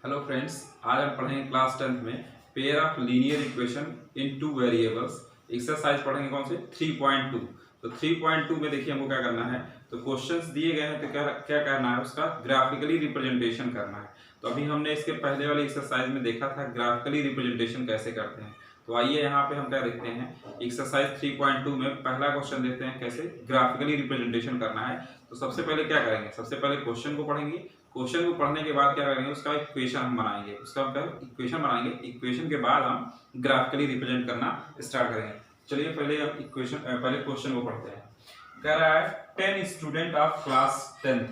Hello friends, आज हम पढ़ेंगे क्लास 10th में pair of linear equation in two variables. Exercise पढ़ेंगे कौन से 3.2। तो 3.2 में देखिए हमको क्या करना है। तो क्वेश्चंस दिए गए हैं तो क्या क्या करना है, उसका ग्राफिकली रिप्रेजेंटेशन करना है। तो अभी हमने इसके पहले वाली एक्सरसाइज में देखा था ग्राफिकली रिप्रेजेंटेशन कैसे करते हैं। तो आइए यहाँ पे हम क्या देखते हैं, एक्सरसाइज 3.2 में पहला क्वेश्चन देखते हैं कैसे ग्राफिकली रिप्रेजेंटेशन करना है। तो सबसे पहले क्या करेंगे, सबसे पहले क्वेश्चन को पढ़ेंगे। क्वेश्चन को पढ़ने के बाद क्या करेंगे, उसका इक्वेशन हम बनाएंगे। उसका हम इक्वेशन बनाएंगे, इक्वेशन के बाद हम ग्राफिकली रिप्रेजेंट करना स्टार्ट करेंगे। चलिए पहले हम पहले क्वेश्चन को पढ़ते हैं। कह रहा है 10 student of class 10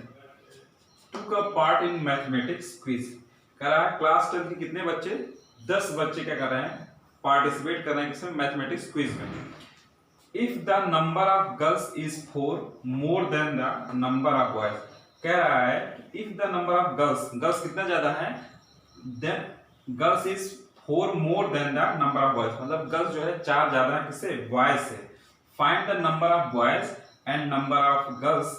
took a part in mathematics quiz. कह रहा है क्लास 10 के कितने बच्चे, 10 बच्चे क्या कर रहे हैं, पार्टिसिपेट कर रहे हैं किसमें, मैथमेटिक्स क्विज में। If the number of girls is 4 more than the number of boys. कह रहा है if the number of girls, girls कितना ज्यादा है, then girls is 4 more than the number of boys, मतलब गर्ल्स जो है 4 ज्यादा है किससे, बॉयज से। Find the number of boys and number of girls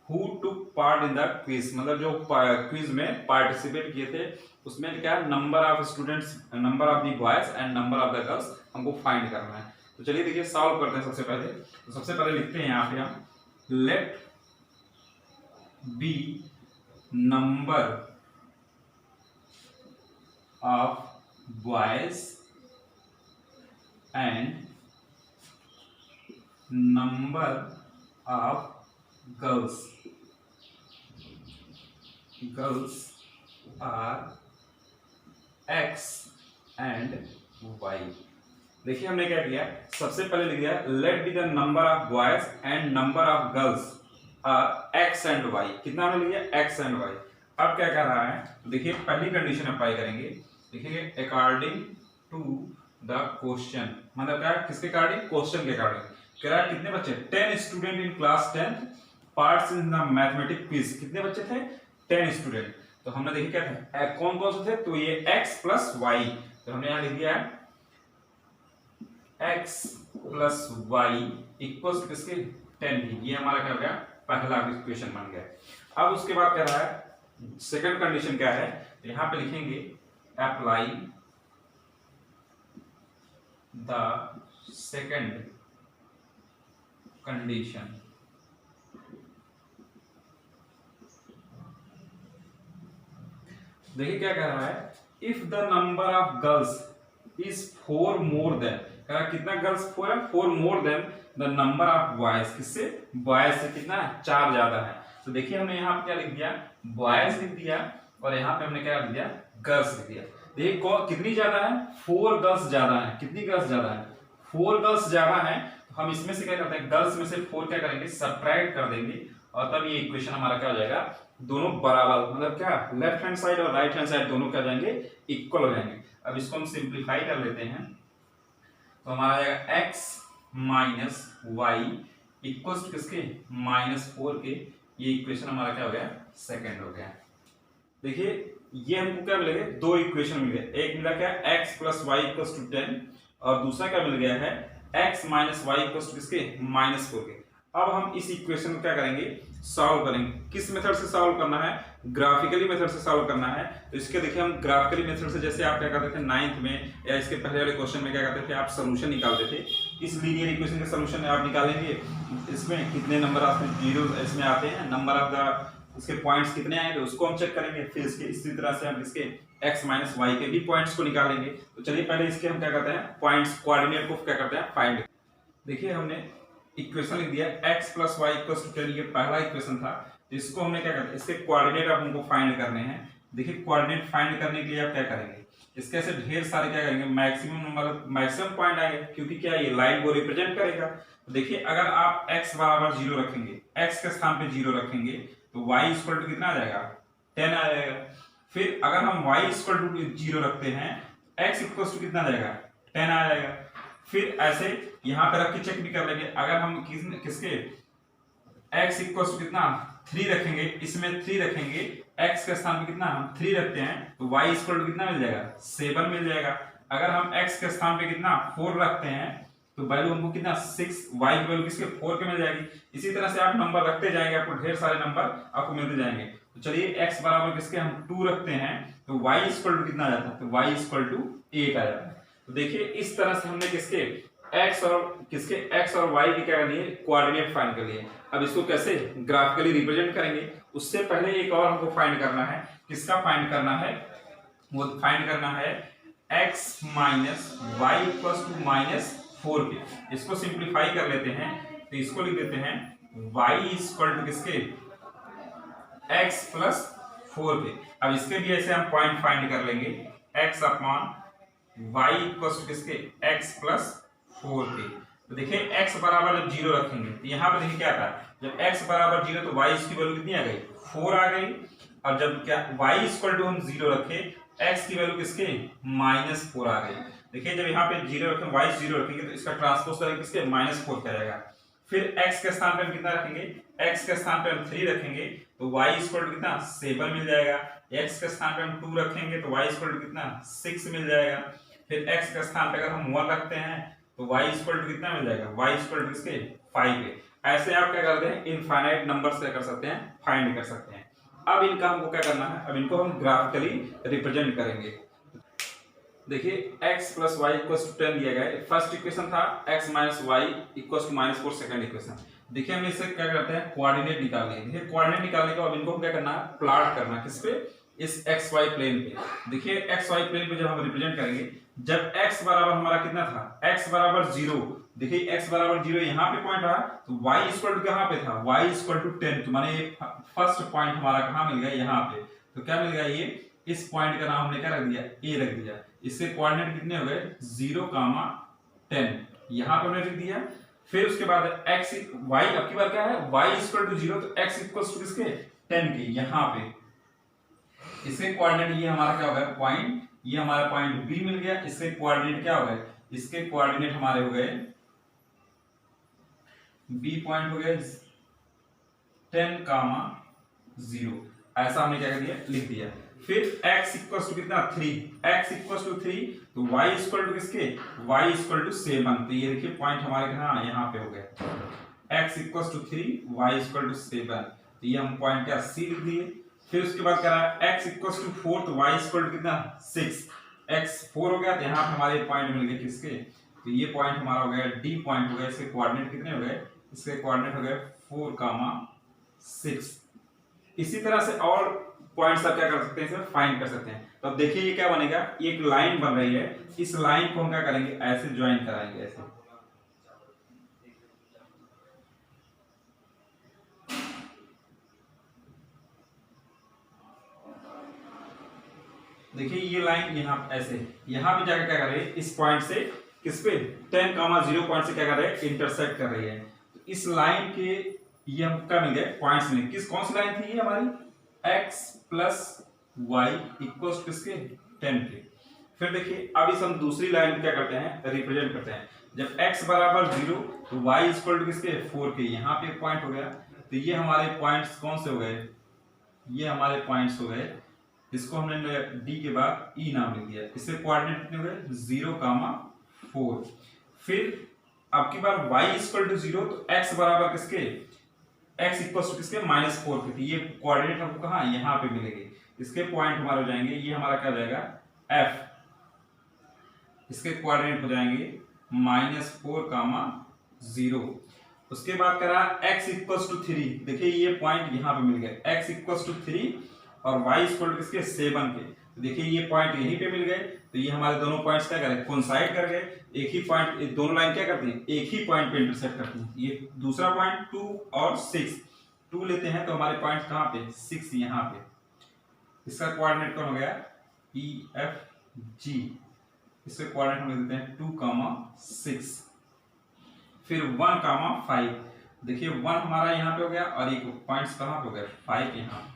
who took part in the quiz, मतलब जो क्विज में पार्टिसिपेट किए थे उसमें क्या number of students, number of the boys and number of the girls हमको फाइंड करना है। तो चलिए देखिए सॉल्व करते हैं। सबसे पहले तो सबसे पहले लिखते हैं यहाँ पे हम let be number of boys and number of girls, girls are X and Y. देखिए हमने क्या किया, सबसे पहले लिख दिया let be the number of boys and number of girls are X and Y. कितना हमने लिख दिया, एक्स एंड वाई। अब क्या कर रहा है, देखिए पहली कंडीशन अप्लाई करेंगे। देखिए अकॉर्डिंग टू द क्वेश्चन, मतलब क्या किसके अकॉर्डिंग, क्वेश्चन के अकॉर्डिंग। कह रहा है कितने बच्चे, 10 student in class 10 parts in the mathematics quiz. कितने बच्चे थे, 10 स्टूडेंट। तो हमने देखिए क्या था, कौन कौन से थे, तो ये x प्लस वाई। तो हमने यहाँ लिख दिया x प्लस वाई इक्वल्स किसके, 10 की। ये हमारा क्या हो गया, पहला इक्वेशन बन गया। अब उसके बाद कह रहा है सेकंड कंडीशन क्या है, यहां पे लिखेंगे अप्लाई द सेकंड कंडीशन। देखिए क्या कह रहा है, if the number of girls is 4 more then, कितना गर्ल्स 4 है, 4 more than the number of boys, किससे, बॉयज से कितना है, 4 ज्यादा है। तो देखिए हमने यहाँ पे क्या लिख दिया, बॉयज लिख दिया और यहाँ पे हमने क्या लिख दिया, गर्ल्स लिख दिया। देखिए कितनी ज्यादा है, 4 गर्ल्स ज्यादा है। कितनी गर्ल्स ज्यादा है, 4 गर्ल्स ज्यादा है। तो हम इसमें से क्या करते हैं, गर्ल्स में से 4 क्या करेंगे, सब्ट्रैक्ट कर देंगे और तब ये इक्वेशन हमारा क्या हो जाएगा, दोनों बराबर, मतलब क्या लेफ्ट हैंड साइड और राइट हैंड साइड दोनों क्या हो जाएंगे, इक्वल हो जाएंगे। अब इसको हम सिंप्लीफाई कर लेते हैं तो हमारा आ जाएगा x माइनस वाई इक्वल्स किसके, -4 के। ये इक्वेशन हमारा क्या हो गया, सेकंड हो गया। देखिए ये हमको क्या मिलेगा, दो इक्वेशन मिल गए। एक मिला क्या, x plus Y equals to 10 और दूसरा क्या मिल गया है, x minus Y equals to किसके, -4 के। अब हम इस इक्वेशन को क्या करेंगे, सॉल्व करेंगे। किस मेथड से सॉल्व करना है, ग्राफिकली मेथड से सॉल्व करना है। तो इसके देखिए हम ग्राफिकली मेथड से, जैसे आप क्या करते थे 9th में या इसके पहले वाले क्वेश्चन में क्या करते थे, आप सॉल्यूशन निकालते थे। इस लीनियर इक्वेशन के सॉल्यूशन आप निकालेंगे, इसमें कितने नंबर ऑफ जीरो इसमें आते हैं, नंबर ऑफ द इसके पॉइंट्स कितने आएंगे उसको हम चेक करेंगे। फिर इसके इसी तरह से हम इसके x माइनस वाई के भी पॉइंट्स को निकालेंगे। तो चलिए पहले इसके हम क्या करते हैं, पॉइंट्स कोऑर्डिनेट को क्या करते हैं, फाइंड। देखिए हमने इक्वेशन लिख दिया x plus Y equals to 10, ये पहला इक्वेशन था। तो इसको हमने क्या करना है, इसके कोऑर्डिनेट आप हमको फाइंड करने हैं। देखिए कोऑर्डिनेट फाइंड करने के लिए आप क्या करेंगे, इसके ऐसे ढेर सारे क्या करेंगे, मैक्सिमम नंबर, मैक्सिमम पॉइंट आएंगे, क्योंकि क्या ये लाइन को रिप्रेजेंट करेगा। तो देखिए अगर आप x बराबर 0 रखेंगे, x के स्थान पे 0 रखेंगे तो y इक्वल टू कितना आ जाएगा, 10 आ जाएगा। फिर अगर हम y इक्वल टू 0 रखते हैं, x इक्वल टू कितना आ जाएगा, 10 आ जाएगा। फिर ऐसे यहाँ पे रख के चेक भी कर लेंगे, अगर हम किसके x इक्वल टू कितना 3 रखेंगे, इसमें 3 रखेंगे, x के स्थान पे कितना हम 3 रखते हैं तो y इक्वल टू कितना मिल जाएगा, 7 मिल जाएगा। अगर हम x के स्थान पे कितना 4 रखते हैं तो वैल्यू हमको कितना 6, y की वैल्यू किसके 4 के मिल जाएगी। इसी तरह से आप नंबर रखते जाएंगे, आपको ढेर सारे नंबर आपको मिलते जाएंगे। तो चलिए x बराबर किसके हम 2 रखते हैं तो y इक्वल टू कितना आ जाता है, तो y इक्वल टू 8 आ जाता है। तो देखिए इस तरह से हमने x और y की क्या करनी है, कोऑर्डिनेट फाइंड कर लिए। अब इसको कैसे ग्राफिकली रिप्रेजेंट करेंगे, उससे पहले एक और हमको फाइंड करना है। किसका फाइंड करना है, वो फाइंड करना है x minus y equal to -4 के। इसको सिंप्लीफाई कर लेते हैं, तो इसको लिख देते हैं y इक्वल टू किसके, x प्लस 4 के। अब इसके भी ऐसे हम पॉइंट फाइंड कर लेंगे, x upon y equal to किसके, x प्लस 4 के। तो देखिए x बराबर जब 0 रखेंगे तो यहाँ पे देखिए क्या था, जब x बराबर 0 तो y की वैल्यू कितनी आ गई, 4 आ गई। और जब क्या y इक्वल टू हम 0 रखे, x की वैल्यू किसके, -4 आ गई। देखिए जब यहाँ पे 0 रखें, y 0 रखेंगे तो इसका ट्रांसपोज करेंगे किसके, -4 करेगा। फिर x के स्थान पे हम कितना रखेंगे, x के स्थान पे हम 3 रखेंगे तो y इक्वल टू कितना, 7 मिल जाएगा। x के स्थान पे हम 2 रखेंगे तो y इक्वल टू कितना, 6 मिल जाएगा। फिर x के स्थान पे अगर हम 1 रखते हैं तो y इक्वल टू कितना मिल जाएगा, y इक्वल टू किसके, 5 है। ऐसे आप क्या करते हैं, इनफाइनाइट नंबर्स क्या कर सकते हैं, फाइंड कर सकते हैं। अब इनका हमको क्या करना है, अब इनको हम ग्राफिकली रिप्रेजेंट करेंगे। देखिए x plus Y equal to 10 दिया गया है, फर्स्ट इक्वेशन था x minus Y equal to -4 second equation. देखिए हम इससे क्या करते हैं, कोऑर्डिनेट निकाल लेंगे। देखिए कोऑर्डिनेट निकालने के बाद इनको क्या करना है, प्लॉट करना, किस पे, इस एक्स वाई प्लेन पे। देखिए एक्स वाई प्लेन पे जब हम रिप्रेजेंट करेंगे, जब x बराबर हमारा कितना था, x बराबर 0, देखिए x बराबर 0 यहाँ पे पॉइंट रहा, तो y इक्वल टू कहाँ पे था, y इक्वल टू 10, तो माने फर्स्ट पॉइंट हमारा कहाँ मिल गया, यहाँ पे। तो क्या मिल गया, ये इस पॉइंट का नाम हमने क्या रख दिया, a रख दिया। इससे कोऑर्डिनेट कितने हो गए, 0, 10, यहाँ पे हमने लिख दिया। फिर उसके बाद x y अब की बार क्या है, y इक्वल टू 0, तो x इक्वल टू किसके, 10 के, यहाँ पे। इसके कोऑर्डिनेट ये हमारा क्या हो गया, पॉइंट, ये हमारा पॉइंट B मिल गया। इसके कोऑर्डिनेट क्या हो गए, इसके कोऑर्डिनेट हमारे हो गए B पॉइंट हो गए 10, 0। ऐसा हमने क्या कर दिया, लिख दिया। फिर x इक्वल टू कितना, 3, x इक्वल टू 3, तो y इक्वल टू किसके, y इक्वल टू 7। तो ये देखिए पॉइंट हमारे कहाँ, यहाँ पे हो गए, x equal to 3, y equal to 7। तो ये हम पॉइंट क्या, C लिख दिए। फिर उसके बाद क्या रहा, x इक्वल टू 4, तो y इक्वल टू कितना, 6, x 4 हो गया। तो यहाँ पे हमारे पॉइंट मिल गए किसके, तो ये पॉइंट हमारा हो गया D पॉइंट हो गया। इसके कोऑर्डिनेट कितने हो गए, इसके कोऑर्डिनेट हो गए 4, 6। इसी तरह से और पॉइंट्स आप क्या कर सकते हैं, इसमें फाइंड कर सकते हैं। तो अब देखिए ये क्या बनेगा, एक लाइन बन रही है, इस लाइन को हम क्या करेंगे, ऐसे ज्वाइन कराएंगे, ऐसे। देखिए ये लाइन यहाँ ऐसे, यहाँ पे जाकर क्या कर रही है, इस पॉइंट से किस पे, 10, 0 पॉइंट से क्या कर रहे हैं, इंटरसेक्ट कर रही है। तो इस लाइन के ये हम क्या मिल गए, पॉइंट्स मिले। किस कौन सी लाइन थी ये हमारी, x plus Y equal to किसके, 10 के। फिर देखिए अब इस हम दूसरी लाइन को क्या करते हैं, रिप्रेजेंट करते हैं। जब x बराबर 0, तो y इक्वल टू किसके, 4 के। यहाँ पे पॉइंट हो गया, तो ये हमारे पॉइंट्स कौन से हो गए, ये हमारे पॉइंट्स हो गए। इसको हमने d के बाद e नाम लिख दिया। इससे कोऑर्डिनेट कितने हो गए, 0, 4। फिर अब की बार y इक्वल टू 0, तो x बराबर किसके, x इक्वल टू किसके, -4 के। ये कोऑर्डिनेट हमको कहाँ, यहाँ पे मिलेंगे। इसके पॉइंट हमारे हो जाएंगे, ये हमारा क्या हो जाएगा, f। इसके कोऑर्डिनेट हो जाएंगे -4, 0। उसके बाद करा x इक्वल टू 3। देखिए ये पॉइंट यहाँ पे मिल गया, x इक्वल टू 3 और y इक्वल टू किसके, 7 के। तो देखिए ये पॉइंट यहीं पे मिल गए। तो ये हमारे दोनों पॉइंट्स क्या करें, कोइंसाइड कर गए। एक ही पॉइंट, दोनों लाइन क्या करती हैं, एक ही पॉइंट पे इंटरसेक्ट करती हैं। ये दूसरा पॉइंट 2 और 6, 2 लेते हैं तो हमारे पॉइंट कहाँ पे, 6 यहाँ पे। इसका कोऑर्डिनेट कौन हो गया, E, F, G। इसके कोऑर्डिनेट हम लिख देते हैं 2, 6। फिर 1, 5। देखिए 1 हमारा यहाँ पे हो गया और एक पॉइंट्स कहाँ पे हो गए, 5 यहाँ।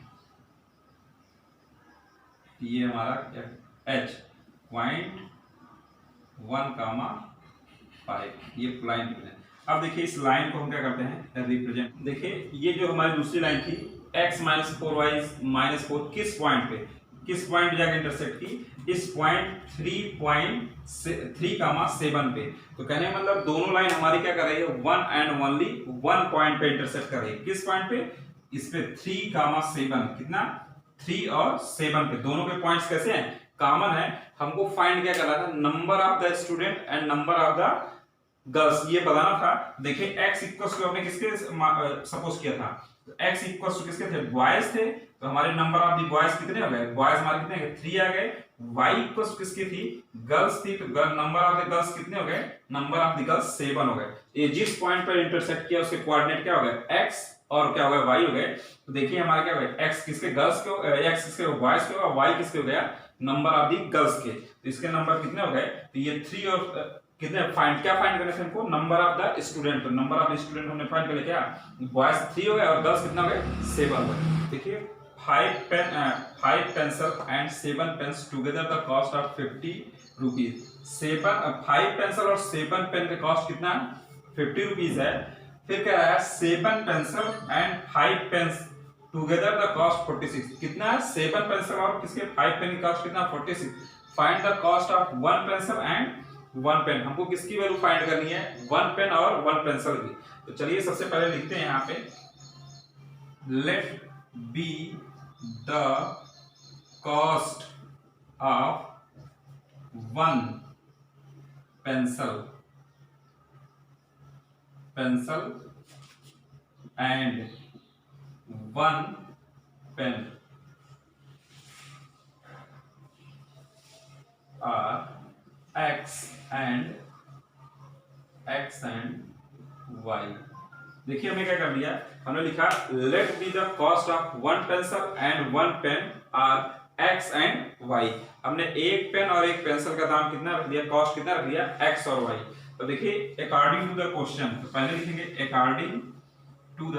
ये हमारा H पॉइंट 1, 5, ये लाइन है। अब देखिए इस लाइन को हम क्या करते हैं, रिप्रेजेंट। देखिए ये जो हमारी दूसरी लाइन थी, x माइनस 4y -4, किस पॉइंट पे, किस पॉइंट पे जाकर इंटरसेक्ट की, इस पॉइंट 3.7 पे। तो कहने का मतलब दोनों लाइन हमारी क्या कर रही है, 1 एंड ओनली 1 पॉइंट पे इंटरसेक्ट कर रही है। किस पॉइंट पे, इस पे 3, 7, कितना 3 और 7 पे दोनों के पॉइंट्स कैसे हैं, कॉमन है। हमको फाइंड क्या करना था, number of the student and number of the girls, ये बताना था। देखिए x इक्वल्स टू हमने किसके सपोज किया था, तो x इक्वल्स टू किसके थे, बॉयज थे, तो हमारे नंबर ऑफ द बॉयज कितने हो गए, बॉयज हमारे कितने हो गए, 3 आ गए। y इक्वल्स टू किसकी थी, गर्ल्स थी, तो नंबर ऑफ द गर्ल्स कितने हो गए, नंबर ऑफ द गर्ल्स 7 हो गए। ये जिस पॉइंट पर इंटरसेक्ट किया उसके कोऑर्डिनेट क्या हो गए, x और क्या हो गया, y हो गए। तो देखिए हमारा क्या हो गया, x किसके गर्ल्स के, x किसके बॉयज के और y किसके हो गया, नंबर ऑफ द गर्ल्स के। तो इसके नंबर कितने हो गए, तो ये 3 और कितने फाइंड, क्या फाइंड करने थे हमको, नंबर ऑफ द स्टूडेंट। तो नंबर ऑफ द स्टूडेंट हमने फाइंड कर लिया, क्या बॉयज 3 हो गए और गर्ल्स कितना हो गए, 7 हो गए। देखिए 5 pencil and 7 pens together the cost of 50 rupees. 5 pencil और 7 पेन का कॉस्ट कितना, 50 रुपीज है। फिर कह रहा है 7 pencil and 5 pens together the cost 46, कितना है, 7 पेंसिल और किसके 5 पेन की कॉस्ट कितना, 46। Find the cost of 1 pencil and 1 pen, हमको किसकी वैल्यू फाइंड करनी है, 1 पेन और 1 पेंसिल की। तो चलिए सबसे पहले लिखते हैं यहाँ पे, let be the cost of 1 pencil and 1 pen are x and y। देखिए हमने क्या कर दिया, हमने लिखा let be the cost of 1 pencil and 1 pen are x and y। हमने एक पेन और एक पेंसिल का दाम कितना रख दिया, कॉस्ट कितना रख दिया, x और y। तो देखिए अकॉर्डिंग टू द क्वेश्चन, तो पहले लिखेंगे अकॉर्डिंग टू द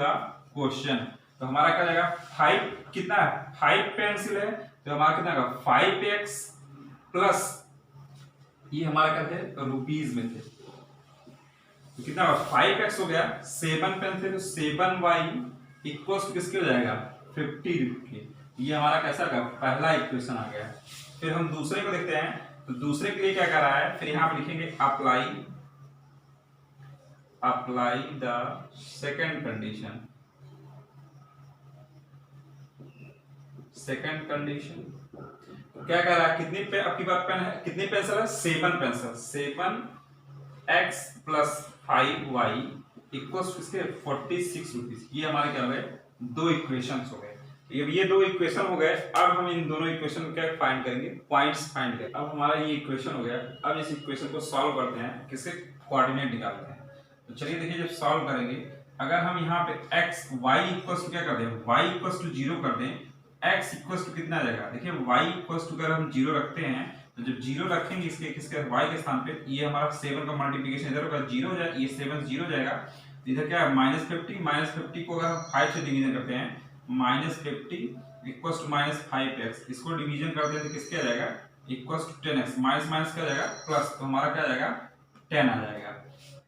क्वेश्चन। तो हमारा क्या जाएगा, 5 कितना है, 5 पेंसिल है, तो हमारा कितना होगा 5x प्लस ये हमारा क्या थे, रुपीज में थे, तो कितना होगा 5x हो गया, 7 पेन थे तो 7y इक्वल्स टू किसके हो जाएगा, 50 रुपये। ये हमारा कैसा होगा, पहला इक्वेशन आ गया। फिर हम दूसरे को देखते हैं, तो दूसरे के लिए क्या कर रहा है, फिर यहाँ पे लिखेंगे अप्लाई द सेकंड कंडीशन। क्या कह रहा है, कितनी पे आपकी बात पेन है, कितनी पेंसिल है, 7 pencil, 7x plus 5y equals किसके 46 रुपीज। ये हमारे क्या हो गए, 2 इक्वेशंस हो गए। ये 2 इक्वेशन हो गए। अब हम इन दोनों इक्वेशन को क्या फाइंड करेंगे, पॉइंट्स फाइंड करेंगे। अब हमारा ये इक्वेशन हो गया, अब इस इक्वेशन को सॉल्व करते हैं, किसके कोऑर्डिनेट निकालते हैं। तो चलिए देखिए जब सॉल्व करेंगे, अगर हम यहाँ पे x y इक्वल्स टू क्या कर दें, y इक्वल्स टू 0 कर दें, x इक्वल्स टू कितना आ जाएगा, देखिए y इक्वल्स टू अगर हम 0 रखते हैं, तो जब 0 रखेंगे इसके किसके y के स्थान पे, ये हमारा 7 का मल्टीप्लिकेशन इधर होगा 0 हो जाएगा, ये 7 0 जाएगा, इधर क्या है -50 को अगर हम 5 से डिवीजन करते हैं, -50 इक्वल्स टू -5x, इसको डिवीजन करते हैं तो किसके आ जाएगा, equals to 10x, minus minus क्या आ जाएगा प्लस, तो हमारा क्या आ जाएगा 10 आ जाएगा।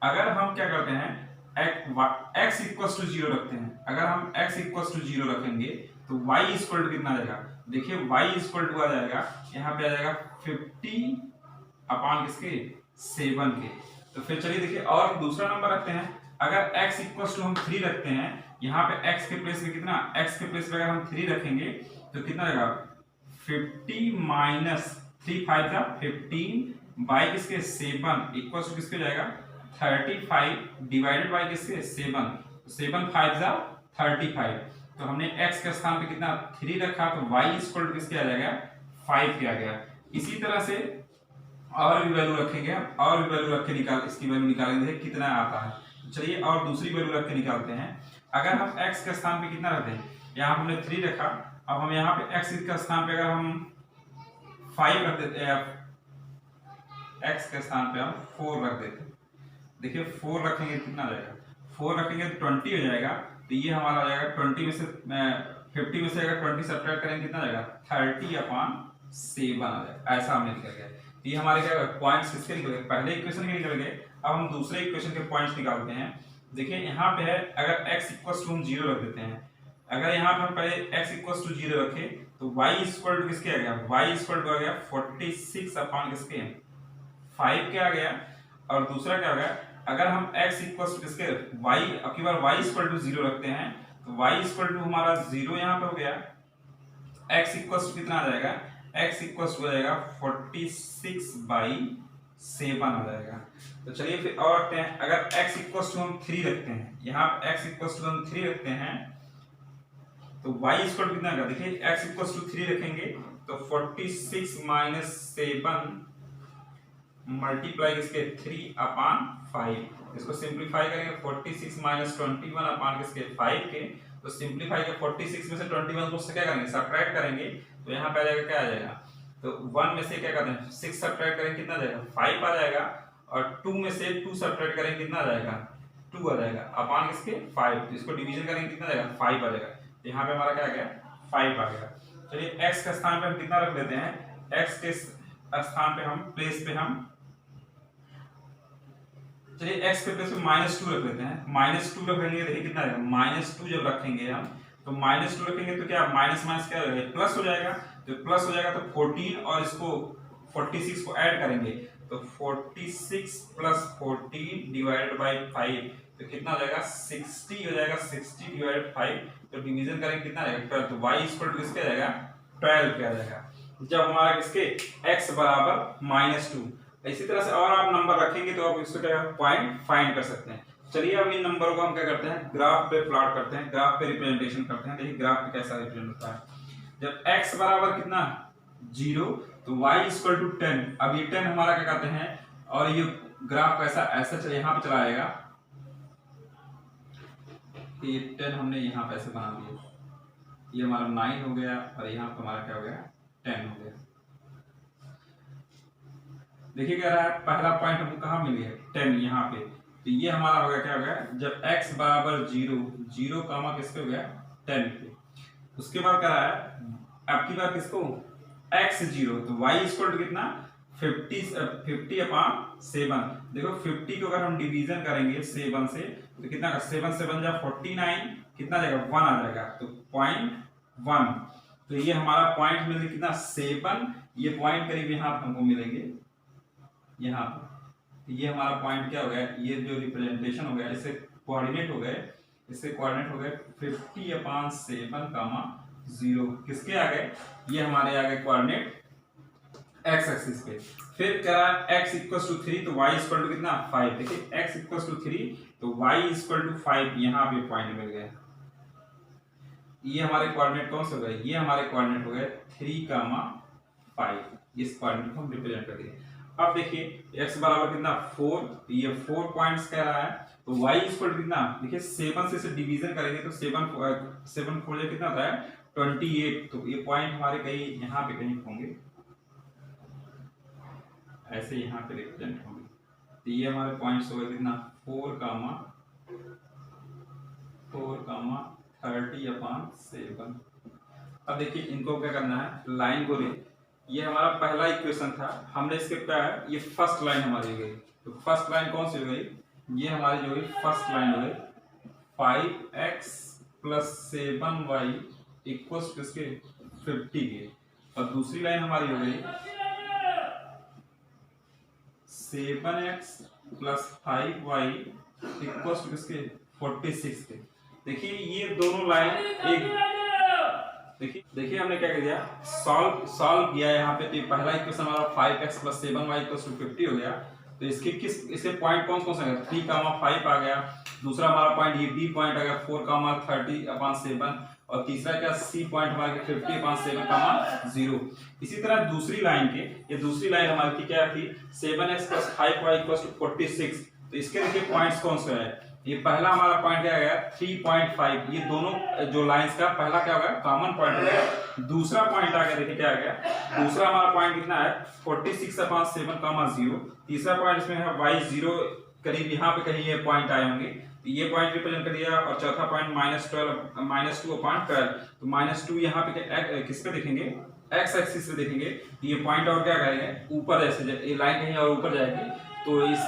अगर हम क्या करते हैं, x इक्वल्स टू 0 रखते हैं, अगर हम x इक्वल्स टू 0 रखेंगे तो y इक्वल टू कितना आ जाएगा, देखिए y इक्वल टू आ जाएगा, यहाँ पे आ जाएगा 50 अपॉन किसके 7 के। तो फिर चलिए देखिए और दूसरा नंबर रखते हैं, अगर x इक्वल्स टू हम 3 रखते हैं, यहाँ पे x के प्लेस पे कितना, x के प्लेस पे अगर हम 3 रखेंगे तो कितना आ जाएगा 50 माइनस 3 5 का 15 बाई किसके 7 इक्वल्स टू किसके जाएगा 35 डिवाइडेड बाई किसके 7 5 जा 35। तो हमने x के स्थान पे कितना 3 रखा, तो y इक्वल टू किसके आ जाएगा 5 के आ गया। इसी तरह से और भी वैल्यू रखेंगे हम, और भी वैल्यू रख के इसकी वैल्यू निकालेंगे कितना आता है। चलिए और दूसरी वैल्यू रख के निकालते हैं, अगर हम x के स्थान पे कितना रखते हैं, यहाँ हमने 3 रखा, अब हम यहाँ पे x के स्थान पे अगर हम 5 रख देते हैं, x के स्थान पे हम 4 रख देते हैं, देखिए 4 रखेंगे कितना आ जाएगा, 4 रखेंगे तो 20 हो जाएगा, तो ये हमारा आ जाएगा 20 में से 50 में से अगर 20 सब्ट्रैक्ट करेंगे कितना आ जाएगा 30 अपॉन 7 आ जाएगा। ऐसा हमने निकल गया। तो ये हमारे क्या पॉइंट्स किसके निकल गए, पहले इक्वेशन के निकल गए। अब हम दूसरे इक्वेशन के पॉइंट्स निकालते हैं। देखिए यहाँ पे है, अगर x इक्वल्स टू हम 0 रख देते हैं, अगर यहाँ पे हम पहले x इक्वल्स टू 0 रखे तो y इक्वल टू किसके आ गया, y इक्वल टू आ गया 46 अपॉन किसके 5 के आ गया। और दूसरा क्या हो गया, अगर हम x इक्वल्स टू किसके y, अब की बार y इक्वल टू 0 रखते हैं, तो y इक्वल टू हमारा 0 यहाँ पे हो गया, x इक्वल टू कितना आ जाएगा, x इक्वल टू हो जाएगा 46/7 आ जाएगा। तो चलिए फिर और रखते हैं, अगर x इक्वल टू हम 3 रखते हैं, यहाँ पे x इक्वल टू हम 3 रखते हैं तो y इक्वल टू कितना आएगा, देखिए x इक्वल टू 3 रखेंगे तो 46 - 7 मल्टीप्लाई किसके 3/5, इसको सिंपलीफाई करेंगे 46 - 21 अपान किसके 5 के, तो सिंपलीफाई के 46 में से 21 को क्या करेंगे सब्ट्रैक्ट करेंगे तो यहाँ पे आ जाएगा क्या आ जाएगा, तो 1 में से क्या करते हैं 6 सब्ट्रैक्ट करेंगे कितना आ जाएगा 5 आ जाएगा, और 2 में से 2 सब्ट्रैक्ट करेंगे कितना आ जाएगा 2 आ जाएगा अपान किसके 5, तो इसको डिवीजन करेंगे कितना आ जाएगा 5 आ जाएगा, तो यहाँ पे हमारा क्या आ गया 5 आ गया। चलिए x के स्थान पे हम कितना रख लेते हैं, x के स्थान पे हम प्लेस पे हम चलिए x के प्लेस पे -2 रख लेते हैं, -2 रखेंगे देखिए कितना आएगा, -2 जब रखेंगे हम तो -2 रखेंगे तो क्या माइनस माइनस क्या हो जाएगा प्लस हो जाएगा, तो प्लस हो जाएगा तो 14 और इसको 46 को ऐड करेंगे तो 46 + 14 डिवाइडेड बाय 5 तो कितना हो जाएगा 60 हो जाएगा, 60 डिवाइडेड 5 तो डिवीजन करेंगे कितना आएगा 12, तो y इक्वल टू किसके आ जाएगा 12 पे आ जाएगा जब हमारा किसके x बराबर -2। इसी तरह से और आप नंबर रखेंगे तो आप इसको क्या पॉइंट फाइंड कर सकते हैं। चलिए अब इन नंबरों को हम क्या करते हैं ग्राफ पे प्लॉट करते हैं, ग्राफ पे रिप्रेजेंटेशन करते हैं। देखिए ग्राफ पे कैसा रिप्रेजेंट होता है, जब x बराबर कितना 0 तो y इक्वल टू 10, अब ये 10 हमारा क्या कहते हैं और ये ग्राफ कैसा ऐसा चले यहाँ पे चला आएगा, ये 10 हमने यहाँ पे ऐसे बना दिया, ये हमारा 9 हो गया और यहाँ पे हमारा क्या हो गया 10 हो गया। देखिए क्या रहा है पहला पॉइंट हमको कहाँ मिल गया 10 यहाँ पे, तो ये हमारा हो गया क्या हो गया जब x बराबर 0 0 कामा किसके हो गया 10 पे, उसके बाद क्या रहा है आपकी बात किसको x 0 तो y इक्वल टू कितना 50/7, देखो 50 को अगर हम डिवीजन करेंगे 7 से तो कितना 7 7 जा 49 कितना जाएगा 1 आ जाएगा, तो 0.1, तो ये हमारा पॉइंट मिलेगा कितना 7, ये पॉइंट करीब यहाँ हमको मिलेंगे यहाँ पर, ये हमारा पॉइंट क्या हो गया, ये जो रिप्रेजेंटेशन हो गया इससे कोऑर्डिनेट हो गए, इससे कोऑर्डिनेट हो गए 50/7, 0 किसके आ गए, ये हमारे आ गए कोऑर्डिनेट x एक्सिस पे। फिर क्या रहा x इक्वल टू 3 तो y इक्वल टू कितना 5, देखिए x इक्वल टू 3 तो y इक्वल टू 5, यहाँ पे पॉइंट मिल गया, ये हमारे कोऑर्डिनेट कौन से हो गए, ये हमारे कोऑर्डिनेट हो गए 3,5, इस कोऑर्डिनेट को हम रिप्रेजेंट कर दिए। अब देखिए x बराबर कितना 4, ये 4 पॉइंट्स कह रहा है, तो y इक्वल टू कितना देखिए 7 से इसे डिवीजन करेंगे तो 7 4 कितना होता है 28, तो ये पॉइंट हमारे कहीं यहाँ पे कहीं होंगे ऐसे यहाँ पे रिप्रेजेंट होंगे, तो ये हमारे पॉइंट्स हो गए कितना 4,30/7। अब देखिए इनको क्या करना है लाइन को ले, ये हमारा पहला इक्वेशन था, हमने इसके क्या है ये फर्स्ट लाइन हमारी हो गई, तो फर्स्ट लाइन कौन सी हो गई, ये हमारी जो है फर्स्ट लाइन हो गई 5x + 7y इक्वल्स किसके 50 के, और दूसरी लाइन हमारी हो गई 7x + 5y इक्वल्स किसके 46 के। देखिए ये दोनों लाइन एक, देखिए हमने क्या किया सॉल्व किया यहाँ पे, तो पहला इक्वेशन हमारा 5x + 7y = 50 हो गया, तो इसके पॉइंट कौन कौन सा है 3,5 आ गया, दूसरा हमारा पॉइंट ये b पॉइंट आ गया 4,30/7, और तीसरा क्या c पॉइंट हमारा 50/7, 0। इसी तरह दूसरी लाइन के, ये दूसरी लाइन हमारी की क्या थी 7x + 5y = 46, तो इसके देखिए पॉइंट्स कौन से है, ये पहला हमारा पॉइंट क्या गया 3.5, ये दोनों जो लाइंस का पहला क्या हो गया कॉमन पॉइंट हो गया, दूसरा पॉइंट आ गया देखिए क्या आ गया, दूसरा हमारा पॉइंट कितना है 46/7, 0, तीसरा पॉइंट इसमें है y0 करीब यहाँ पे कहीं ये पॉइंट आए होंगे, तो ये पॉइंट रिप्रेजेंट कर दिया, और चौथा पॉइंट -2/2, तो -2 यहाँ पे किस पे देखेंगे x एक्सिस पे देखेंगे, ये पॉइंट और क्या करेंगे ऊपर, ऐसे ये लाइन कहीं और ऊपर जाएगी तो इस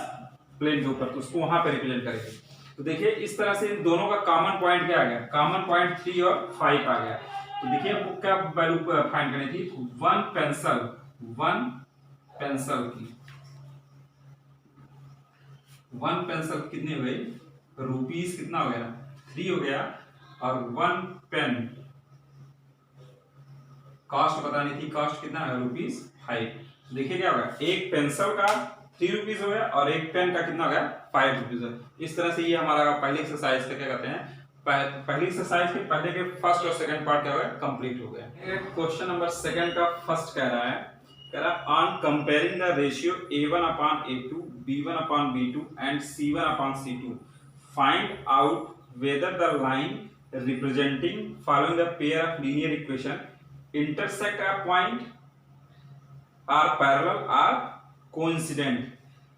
प्लेन के ऊपर, तो उसको वहां पे रिप्रेजेंट करेंगे। तो देखिए इस तरह से इन दोनों का कॉमन पॉइंट क्या आ गया, कॉमन पॉइंट 3 और 5 आ गया। तो देखिए आपको क्या वैल्यू फाइंड करनी थी, वन पेंसिल कितने हुए रुपीस, कितना हो गया 3 हो गया, और 1 पेन कॉस्ट पता नहीं थी, कॉस्ट कितना है ₹5। देखिए क्या होगा, एक पेंसिल का ₹3 हो गया और एक पेन का कितना हो गया ₹5। इस तरह से ये हमारा पहली एक्सरसाइज का क्या कहते हैं, पहली एक्सरसाइज के पहले के फर्स्ट और सेकंड पार्ट क्या हो गया, कंप्लीट हो गया। क्वेश्चन नंबर सेकंड का फर्स्ट कह रहा है, on comparing the ratio A1/A2, B1/B2 and C1/C2 find out whether the line representing following the pair of linear equation intersect a point are parallel or coincident।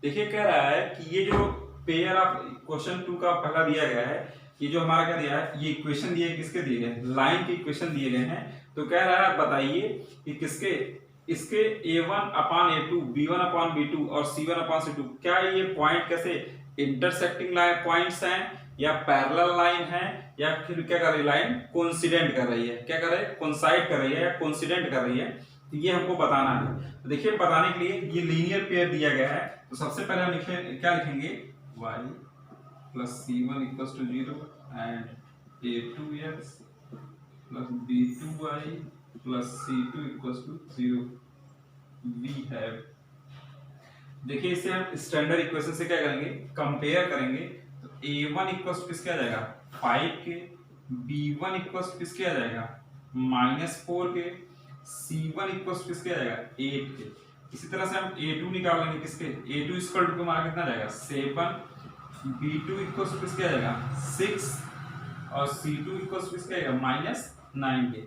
देखिए कह रहा है कि ये जो पेयर ऑफ क्वेश्चन 2 का पहला दिया गया है, ये जो हमारा क्या दिया है, ये इक्वेशन दिए किसके दिए गए, लाइन के इक्वेशन दिए गए हैं। तो कह रहा है बताइए कि किसके, इसके A1/A2, B1/B2 और C1/C2 क्या ये पॉइंट कैसे इंटरसेक्टिंग लाइन पॉइंट्स हैं या पैरेलल लाइन है या फिर क्या कर रही है, लाइन कोइंसिडेंट कर रही है, क्या कर रही है, कोइंसाइड कर रही है या कोइंसिडेंट कर रही है। तो ये हमको बताना है। तो देखिए बताने के लिए ये लीनियर पेयर दिया गया है, तो सबसे पहले हम क्या लिखेंगे, y + c1 = 0 and a2x + b2y + c2 = 0 we have. देखिए इसे हम स्टैंडर्ड इक्वेशन से क्या करेंगे, कंपेयर करेंगे। तो a1 इक्वल्स किसके आ जाएगा 5 के, b1 इक्वल्स किसके आ जाएगा -4 के, c1 इक्वल्स किसके आ जाएगा 8 के। इसी तरह से हम a2 निकाल लेंगे, किसके a2 इक्वल टू हमारा कितना आ जाएगा 7, b2 इक्वल्स किसके आ जाएगा 6 और c2 इक्वल्स किसके आएगा -9 के।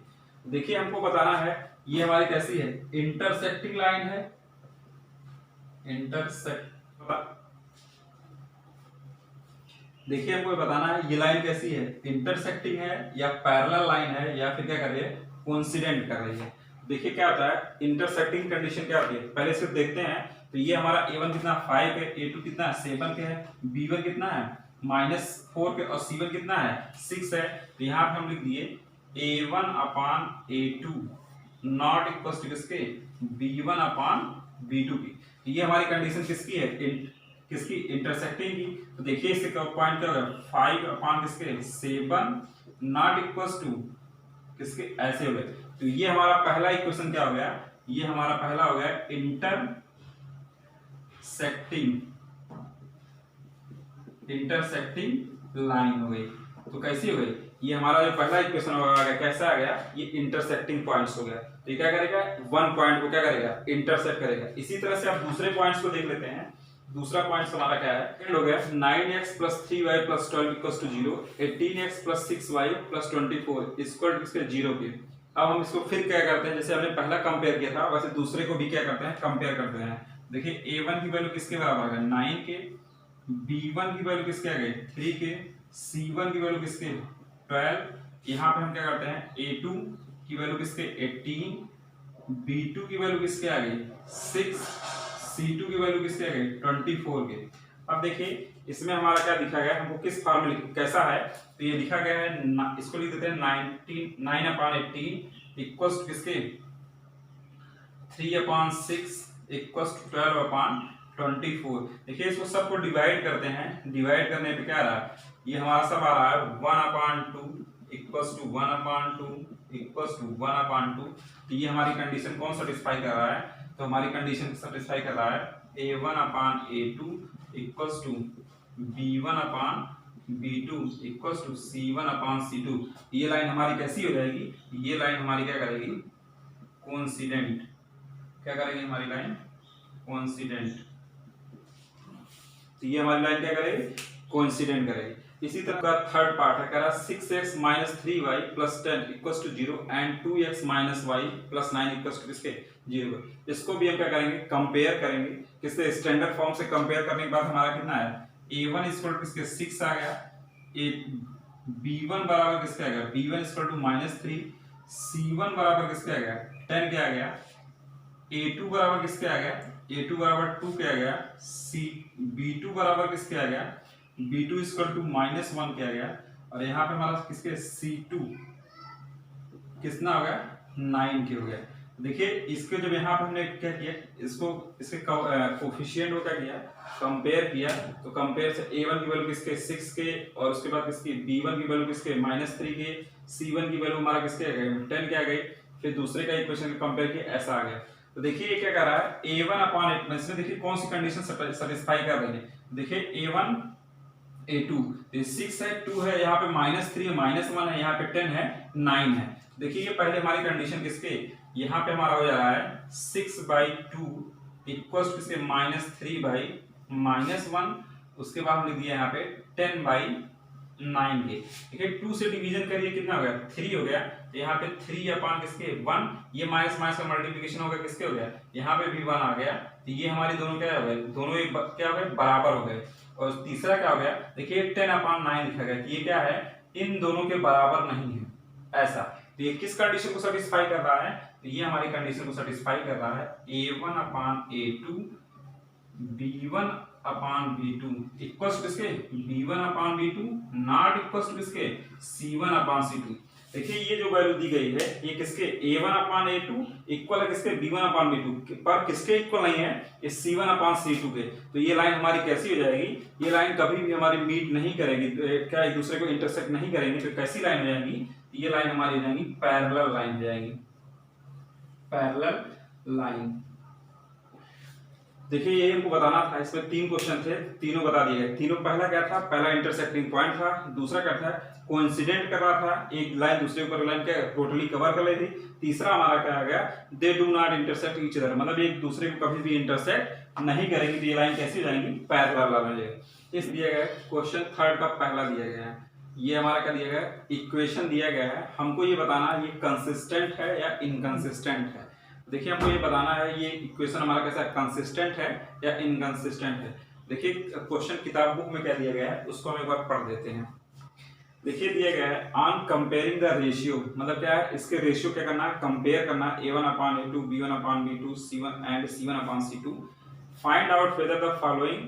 देखिए हमको बताना है ये हमारी कैसी है, इंटरसेक्टिंग लाइन है, देखिए हमको बताना है ये लाइन कैसी है, इंटरसेक्टिंग है या पैरेलल लाइन है या फिर क्या कर रही है, कोइंसिडेंट कर रही है। देखिए क्या होता है, इंटरसेक्टिंग कंडीशन क्या होती है, पहले सिर्फ देखते हैं। तो ये हमारा a1 कितना 5 है, a2 कितना है 7 के है, b1 कितना है -4 के और c1 कितना है 6 है। तो यहाँ पे हम लिख दिए a1/a2 नॉट इक्वल टू किसके b1/b2 की। ये हमारी कंडीशन किसकी है, किसकी इंटरसेक्टिंग की। तो देखिए इससे पॉइंट क्या होगा 5 किसके 7 नॉट इक्वल टू किसके, ऐसे हो गए। तो ये हमारा पहला इक्वेशन क्या हो गया, ये हमारा पहला हो गया इंटरसेक्टिंग लाइन हो गई। तो कैसी हो गई, ये हमारा जो पहला इक्वेशन होगा कैसा आ गया, ये इंटरसेक्टिंग पॉइंट्स हो गया। तो ये क्या करेगा, वन पॉइंट को क्या करेगा, इंटरसेक्ट करेगा। इसी तरह से आप दूसरे पॉइंट्स को देख लेते हैं। दूसरा पॉइंट हमारा क्या है, हो गया 9x + 3y + 12 = 0, 18x + 6y + 24 = 0 के। अब हम इसको फिर क्या करते हैं, जैसे हमने पहला कंपेयर किया था वैसे दूसरे को भी क्या करते हैं, कंपेयर करते हैं। देखिए a1 की वैल्यू किसके बराबर है 9 के, b1 की वैल्यू किसके आ गई 3 के, c1 की वैल्यू किसके 12। यहाँ पे हम क्या करते हैं a2 की वैल्यू किसके 18, b2 की वैल्यू किसके आ गई 6, c2 की वैल्यू किसके आ गई 24 के। अब देखिए इसमें हमारा क्या लिखा गया, हमको किस फॉर्मूले कैसा है, तो ये लिखा गया है, इसको लिख देते हैं 9/18 इक्वल्स टू किसके 3/6 इक्वल्स टू 12/24। देखिए इसको सबको डिवाइड करते हैं, डिवाइड करने पे क्या आ रहा है, ये हमारा सब आ रहा है 1/2 इक्वल्स टू 1/2 इक्वल्स टू 1/2। तो ये हमारी कंडीशन कौन सेटिस्फाई कर रहा है, तो हमारी कंडीशन सेटिस्फाई कर रहा है a1/a2 equals to b1/b2 equals to c1/c2। ये लाइन हमारी कैसी हो जाएगी, ये लाइन हमारी क्या करेगी कोइंसिडेंट, क्या करेगी हमारी लाइन कोइंसिडेंट। तो ये हमारी लाइन क्या करेगी कोइंसिडेंट करेगी। इसी तरह का थर्ड पार्ट है, कह रहा 6x - 3y + 10 = 0 and 2x - y + 9 = किसके 0। इसको भी हम क्या करेंगे कंपेयर करेंगे, किससे स्टैंडर्ड फॉर्म से कंपेयर करने के बाद हमारा कितना है a1 = किसके 6 आ गया, b1 बराबर किसके आ गया b1 = -3, c1 बराबर किसके आ गया 10 के आ गया, a2 बराबर किसके आ गया a2 बराबर 2 के आ गया, b2 बराबर किसके आ गया b2 = -1 के आ गया, और यहाँ पे हमारा किसके c2 कितना हो गया 9 के हो गया। देखिए इसके जब यहाँ पे हमने क्या किया, इसको इसके कोफिशिएंट को क्या किया कंपेयर किया, तो कंपेयर से a1 की वैल्यू किसके 6 के और उसके बाद किसकी b1 की वैल्यू किसके -3 के, c1 की वैल्यू हमारा किसके आ गई 10 के आ गई, फिर दूसरे का इक्वेशन कंपेयर किया, ऐसा आ गया। तो देखिए ये क्या कर रहा है, a1 अपॉन a2, इसमें देखिए कौन सी कंडीशन सेटिस्फाई कर रही है। देखिए a1 a2, ये 6 है, 2 है, यहाँ पे -3 है, -1 है, यहाँ पे 10 है, 9 है। देखिए ये पहले हमारी कंडीशन किसके, यहाँ पे हमारा हो जा रहा है 6/2 इक्वल्स टू किसके -3/-1, उसके बाद हम लिख दिया यहाँ पे 10/9 के। देखिए 2 से डिवीजन करिए, कितना हो गया 3 हो गया, तो यहाँ पे 3 अपॉन किसके 1, ये माइनस माइनस का मल्टीप्लिकेशन हो गया, किसके हो गया, यहाँ पे भी 1 आ गया। तो ये हमारी दोनों क्या हो गए, दोनों एक क्या हो गए, बराबर हो गए। और तीसरा क्या हो गया, देखिए 10/9 लिखा गया, ये क्या है, इन दोनों के बराबर नहीं है, ऐसा। तो ये किस कंडीशन को सेटिस्फाई कर रहा है, तो ये हमारी कंडीशन को सेटिस्फाई कर रहा है, a1/a2 b1/b2 इक्वल्स टू किसके, b1/b2 नॉट इक्वल्स टू किसके, c1/c2। देखिए ये जो वैल्यू दी गई है, ये किसके a1/a2 इक्वल है किसके b1/b2 पर, किसके इक्वल नहीं है, ये c1/c2 के। तो ये लाइन हमारी कैसी हो जाएगी, ये लाइन कभी भी हमारी मीट नहीं करेगी, क्या एक दूसरे को इंटरसेक्ट नहीं करेंगे, तो कैसी लाइन हो जाएगी, ये लाइन हमारी हो जाएगी पैरेलल लाइन हो जाएगी, पैरेलल लाइन। देखिए ये हमको बताना था, इसमें 3 क्वेश्चन थे, तीनों बता दिए गए। तीनों पहला क्या था, पहला इंटरसेक्टिंग पॉइंट था, दूसरा क्या था कोइंसिडेंट कर रहा था, एक लाइन दूसरे ऊपर लाइन क्या टोटली कवर कर रही थी, तीसरा हमारा क्या आ गया, they do not intersect each other, मतलब एक दूसरे को कभी भी इंटरसेक्ट नहीं करेंगे, तो ये लाइन कैसी हो जाएंगी, पैरेलल लाइन हो जाएगी। इस दिया गया क्वेश्चन थर्ड का पहला दिया गया है, ये हमारा क्या दिया गया, इक्वेशन दिया गया है, हमको ये बताना ये कंसिस्टेंट है या इनकंसिस्टेंट है। देखिए हमको ये बताना है ये इक्वेशन हमारा कैसा कंसिस्टेंट है या इनकंसिस्टेंट है। देखिए क्वेश्चन किताब बुक में क्या दिया गया है, उसको हम एक बार पढ़ देते हैं। देखिए दिया गया है ऑन कंपेयरिंग द रेशियो, मतलब क्या है, इसके रेशियो क्या करना है, कंपेयर करना है, a1/a2 b1/b2 c1 and c1/c2, find out whether the following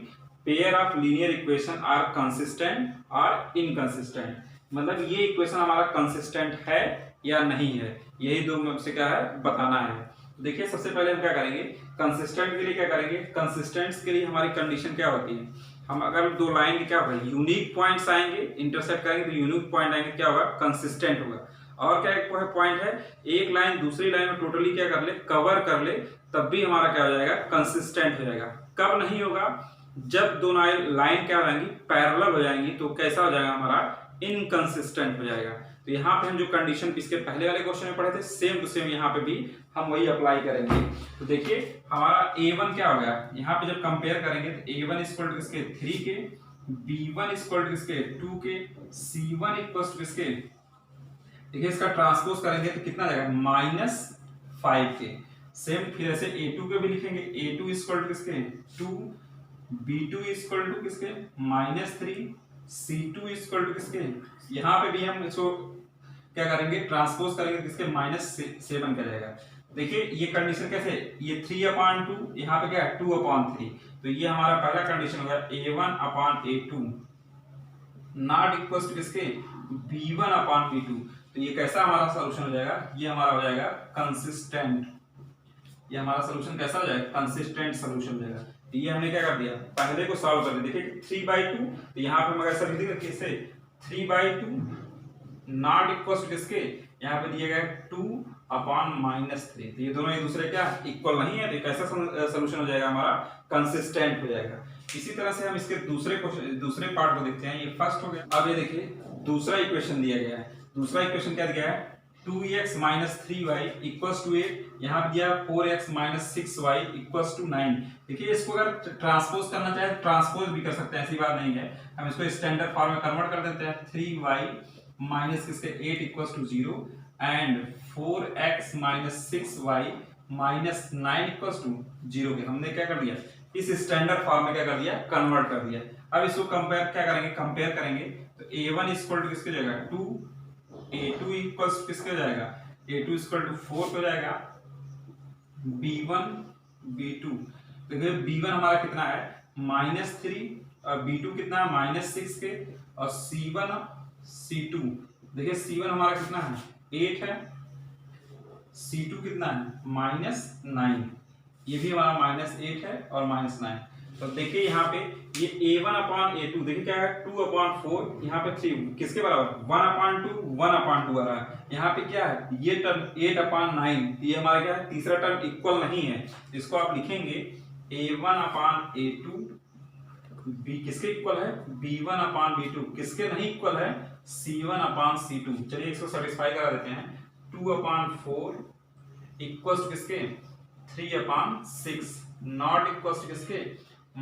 pair of linear equation are consistent और इनकंसिस्टेंट, मतलब ये इक्वेशन हमारा कंसिस्टेंट है या नहीं है, यही दो में से क्या है बताना है। देखिए सबसे पहले हम क्या करेंगे, कंसिस्टेंट के लिए क्या करेंगे, कंसिस्टेंट्स के लिए हमारी कंडीशन क्या होती है, हम अगर दो लाइन के क्या होगा, यूनिक पॉइंट्स आएंगे, इंटरसेक्ट करेंगे तो यूनिक पॉइंट आएंगे, क्या होगा, कंसिस्टेंट होगा। और क्या एक पॉइंट है, एक लाइन दूसरी लाइन में टोटली क्या कर ले, कवर कर ले, तब भी हमारा क्या हो जाएगा, कंसिस्टेंट हो जाएगा। कब नहीं होगा, जब दोनों लाइन क्या हो जाएंगी, पैरेलल हो जाएंगी, तो कैसा हो जाएगा, हमारा इनकंसिस्टेंट हो जाएगा। तो यहाँ पे हम जो कंडीशन इसके पहले वाले क्वेश्चन में पढ़े थे, सेम टू सेम यहाँ पे भी हम वही अप्लाई करेंगे। तो देखिए हमारा a1 क्या हो गया, यहाँ पे जब कंपेयर करेंगे तो a1 इक्वल टू किसके 3 के, b1 इक्वल टू किसके 2 के, c1 इक्वल टू किसके, देखिए इसका ट्रांसपोज करेंगे तो कितना जाएगा -5 के। सेम फिर ऐसे a2 के भी लिखेंगे, a2 इक्वल टू किसके 2, b2 इक्वल टू किसके -3, c2 इक्वल टू किसके, यहाँ पे भी हम इसको क्या करेंगे, ट्रांसपोज करेंगे किसके -7 का जाएगा। देखिए ये कंडीशन कैसे, ये 3/2, यहाँ पे क्या है 2/3, तो ये हमारा पहला कंडीशन होगा a1/a2 नॉट इक्वल टू किसके b1/b2, तो ये कैसा हमारा सोल्यूशन हो जाएगा, ये हमारा हो जाएगा कंसिस्टेंट, ये हमारा सोल्यूशन कैसा हो जाएगा, कंसिस्टेंट सोल्यूशन हो जाएगा। तो ये हमने क्या कर दिया, पहले को सॉल्व कर दिया। देखिए 3/2, तो यहाँ पे हम ऐसा लिख देंगे कैसे 3/2 नॉट इक्वल टू किसके, यहाँ पे दिया गया 2/-3, तो ये दोनों एक दूसरे क्या इक्वल नहीं है, तो कैसा सोल्यूशन हो जाएगा, हमारा कंसिस्टेंट हो जाएगा। इसी तरह से हम इसके दूसरे पार्ट को देखते हैं, ये फर्स्ट हो गया। अब ये देखिए दूसरा इक्वेशन दिया गया है, दूसरा इक्वेशन क्या दिया है, 2x - 3y इक्वल्स टू 8, यहाँ दिया 4x - 6y इक्वल्स टू 9। देखिए इसको अगर ट्रांसपोज करना चाहे ट्रांसपोज भी कर सकते हैं, ऐसी बात नहीं है, हम इसको स्टैंडर्ड फॉर्म में कन्वर्ट कर देते हैं, 3y माइनस किसके 8 equals to 0 and 4x - 6y minus 9 equals to 0 के हमने क्या कर दिया, इस स्टैंडर्ड फॉर्म में क्या कर दिया, कन्वर्ट कर दिया। अब इसको कंपेयर क्या करेंगे, कंपेयर करेंगे तो a1 इक्वल टू किसके जाएगा 2, a2 इक्वल्स किसके हो जाएगा, a2 इक्वल टू 4 हो जाएगा, b1 b2, देखिए b1 हमारा कितना है -3 और b2 कितना है -6 के, और c1 c2, देखिए c1 हमारा कितना है 8 है, c2 कितना है -9, ये भी हमारा -8 है और -9। तो देखिए यहाँ पे ये a1 अपान a2 देखिए क्या है 2/4 यहाँ पे 3 किसके बराबर 1/2 आ रहा है। यहाँ पे क्या है ये टर्म 8/9 ये हमारा क्या है तीसरा टर्म इक्वल नहीं है, इसको आप लिखेंगे a1 अपान a2 b किसके इक्वल है b1/b2 किसके नहीं इक्वल है c1/c2। चलिए इसको सेटिस्फाई करा देते हैं 2/4 इक्वल्स किसके 3/6 नॉट इक्वल्स किसके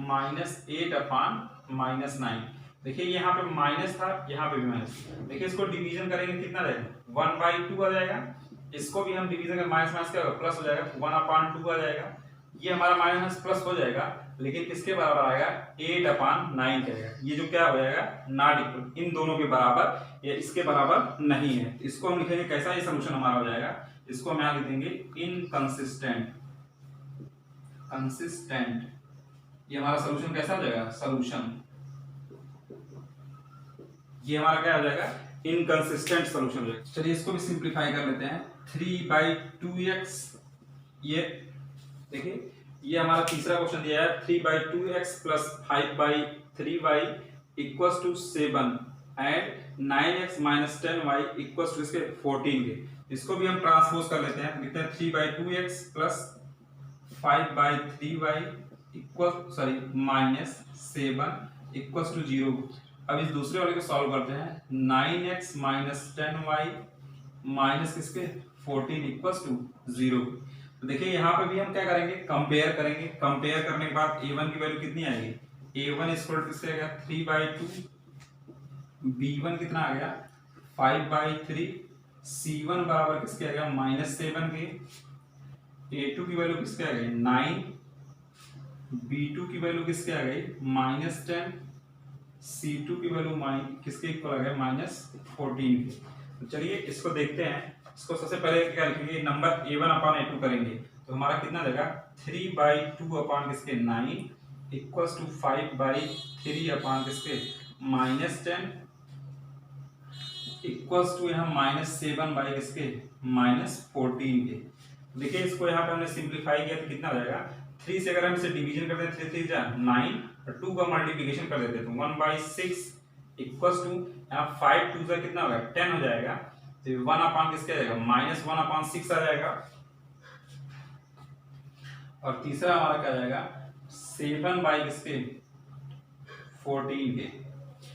-8/9। देखिए यहाँ पे माइनस था यहाँ पे भी माइनस। देखिए इसको डिवीजन करेंगे कितना जाएगा 1/2 आ जाएगा, इसको भी हम डिवीजन कर माइनस माइनस क्या प्लस हो जाएगा 1/2 आ जाएगा। ये हमारा माइनस प्लस हो जाएगा लेकिन किसके बराबर आएगा 8/9 जाएगा। ये जो क्या हो जाएगा नॉट इक्वल इन दोनों के बराबर या इसके बराबर नहीं है। इसको हम लिखेंगे कैसा ये सॉल्यूशन हमारा हो जाएगा, इसको हम यहाँ लिख देंगे इनकंसिस्टेंट। कंसिस्टेंट ये हमारा सॉल्यूशन कैसा हो जाएगा सॉल्यूशन ये हमारा क्या हो जाएगा इनकंसिस्टेंट सॉल्यूशन हो जाएगा। चलिए इसको भी सिंपलीफाई कर लेते हैं 3/2x ये देखिए ये हमारा तीसरा क्वेश्चन दिया है 3/2x + 5/3y = 7 and 9x - 10y = इसके 14 के। इसको भी हम ट्रांसपोज कर लेते हैं, लिखते हैं 3/2x + 5/3y -7 = 0। अब इस दूसरे वाले को सॉल्व करते हैं 9x - 10y माइनस किसके 14 = 0। तो देखिए यहाँ पे भी हम क्या करेंगे कंपेयर करेंगे। कंपेयर करने के बाद a1 की वैल्यू कितनी आएगी a1 = किसके आएगा 3/2 b1 कितना आ गया 5/3 c1 बराबर किसके आएगा -7 के a2 की वैल्यू किसके आ गई 9 b2 की वैल्यू किसके आ गई -10 c2 की वैल्यू किसके इक्वल आ गया -14 के। तो चलिए इसको देखते हैं। इसको सबसे पहले क्या लिखेंगे नंबर a1/a2 करेंगे तो हमारा कितना जाएगा 3/2 अपान किसके 9 = 5/3 अपान किसके -10 = यहाँ -7 किसके -14 के। देखिए इसको यहाँ पे हमने सिंपलीफाई किया तो कितना हो जाएगा 3 से अगर हम इसे डिवीजन कर दें 3 3 जा 9 और 2 का मल्टीप्लिकेशन कर देते तो 1/6 = यहाँ 5 2 जा कितना होगा 10 हो जाएगा। तो 1 अपान किसके आ जाएगा -1/6 आ जाएगा। और तीसरा हमारा क्या आ जाएगा 7 किसके 14 के।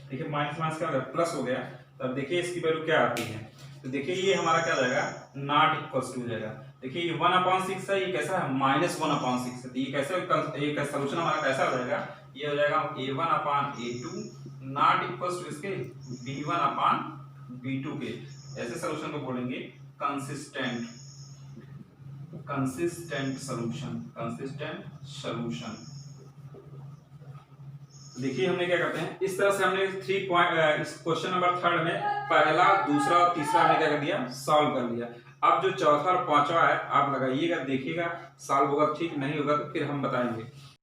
देखिए माइनस माइनस क्या हो गया प्लस हो गया। तो अब देखिए इसकी वैल्यू क्या आती है तो देखिए ये हमारा क्या जाएगा नॉट इक्वल्स टू हो जाएगा। देखिए ये 1/6 है ये कैसा है -1/6 है। तो ये कैसे एक सॉल्यूशन हमारा कैसा हो जाएगा ये हो जाएगा a1/a2 नॉट इक्वल्स टू इसके b1/b2 के। ऐसे सॉल्यूशन को बोलेंगे कंसिस्टेंट सॉल्यूशन। देखिए हमने क्या करते हैं इस तरह से हमने 3 पॉइंट इस क्वेश्चन नंबर 3 में पहला दूसरा और तीसरा हमने क्या कर दिया सॉल्व कर लिया। अब जो चौथा और पांचवा है आप लगाइएगा देखिएगा सॉल्व होगा ठीक नहीं होगा तो फिर हम बताएंगे।